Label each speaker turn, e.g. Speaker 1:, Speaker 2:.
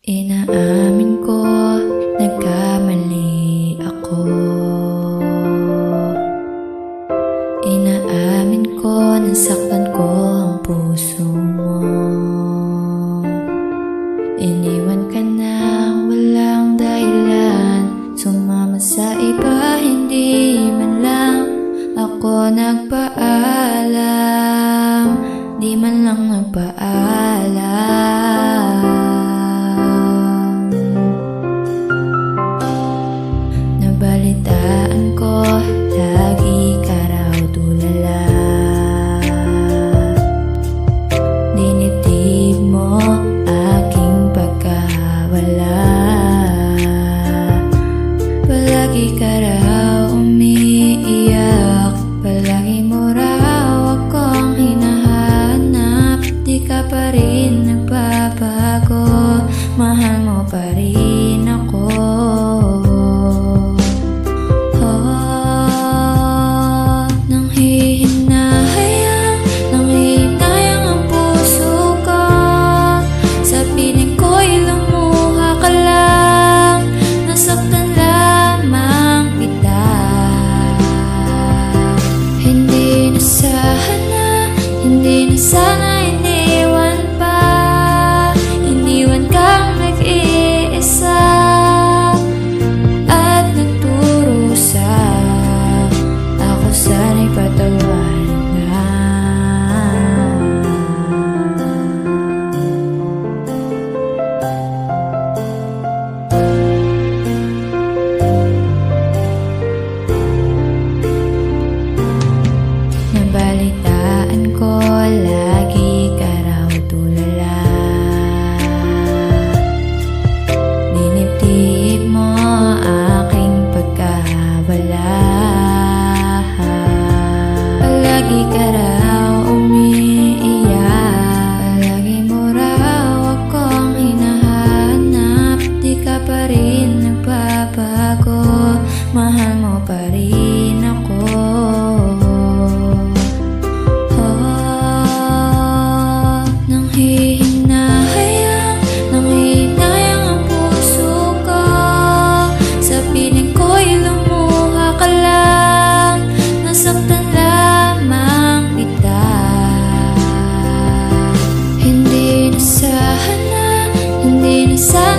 Speaker 1: Inaamin ko, nagkamali ako. Inaamin ko, nasaktan ko ang puso mo. Iniwan ka na, walang dahilan. Sumama sa iba, hindi man lang ako nagpaalam. Di man lang nagpaalam. Nabalitaan ko, lagi ka raw tulala. Dinitib mo aking pagkawala. Palagi ka raw umiiyak, palagi mo raw akong hinahanap. Di ka pa rin nagbabago, mahal mo pa rin ako. Hindi na sana iniwan pa, iniwan kang nag-iisa at nagturusa. Ako sana'y patawarin na. Nabalitaan ko, lagi ka raw tulala. Dinibdib mo aking pagkawala. Palagi ka raw umiiyak, palagi mo raw akong hinahanap. Di ka pa rin nagbabago, mahal mo pa rin ako. Hindi na sana